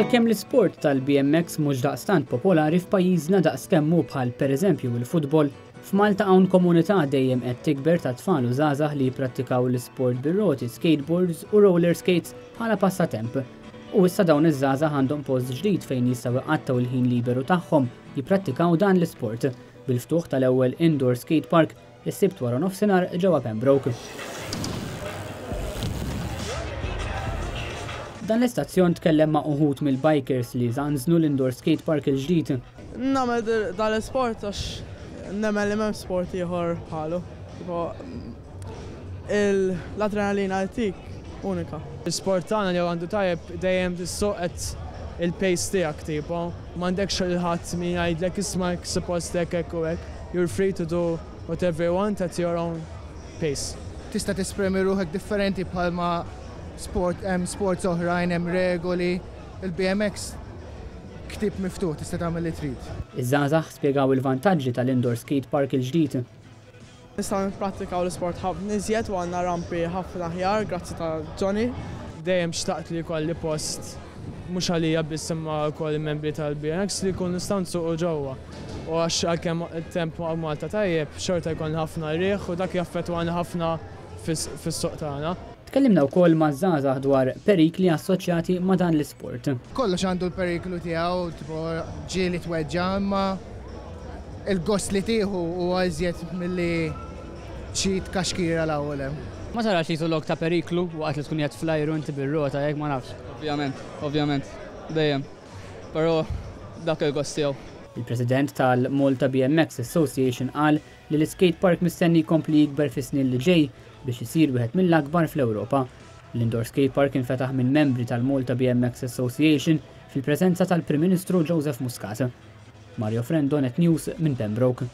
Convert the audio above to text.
Għalkemm l-isport tal-BMX mhux daqstant popolari f'pajjiżna daqskemm hu bħal pereżempju l-futbol, f'Malta hawn komunità dejjem qed tikber ta' tfal u żgħażagħ li jipprattikaw l-isport bir-roti, skateboards u roller skates bħala passatemp. U issa dawn iż-żgħażagħ għandhom post ġdid fejn jistgħu iqattaw il-ħin liberu tagħhom jipprattikaw dan l-isport bil-ftuħ tal-ewwel indoor skatepark is-sibt wara nofsinhar ġewwa Pembroke. Dan l-istazzjon tkellem ma' uħud mill-bikers li żanżnu l-indoor skatepark il-ġdid. Nagħmel dal-isport għax nemmen li m'hemm sport ieħor bħalu. L-adrenalina tik unika. L-isport tagħna li għandu tajjeb dejjem tissoqgħod il-pace tiegħek tipo, m'għandekx ħadd min jgħidlek isma' suppost hekk u hekk. You're free to do whatever you want at your own pace. Tista' tispremi ruħek differenti bħalma sports oħrajn hemm regoli, il-BMX ktib miftuħ tista' tagħmel li trid. Iż-żgħażagħ spjegaw il-vantaġġi tal-indoor skatepark il-ġdid. Nistgħu nipprattikaw l-isport ħafna iżjed u għandna rampi ħafna aħjar grazzi ta' Johnny. Dejjem xtaqt li jkolli post mhux għalija biss imma wkoll membri tal-BMX li jkun nistgħu nsuqu ġewwa. U għax għalkemm it-temp Malta tajjeb, xorta jkun ħafna riħ u dak jaffettwana ħafna fis-suq tagħna. Tkellimna wkoll ma' żgħażagħ dwar perikli assoċjati ma' dan l-isport. Kollox għandu l-periklu tiegħu, tipo ġieli tweġġa' imma il-gost li tieħu huwa iżjed milli xi tkaxkira l-ewwel. Ma tarax li lok ta' periklu waqt li tkun qed flajru inti bir-rota jekk ma nafx. Ovvjament, dejjem. Però dak il-gost tiegħu. Il-President tal-Malta BMX Association qal li l-skatepark mistenni jkompli jikber fis-snin li ġej biex isir wieħed mill-akbar fl-Ewropa. L-indoor skatepark infetaħ minn membri tal-Malta BMX Association fil-preżenza tal-Prim Ministru Joseph Muscat. Mario Frendo, Net News minn Pembroke.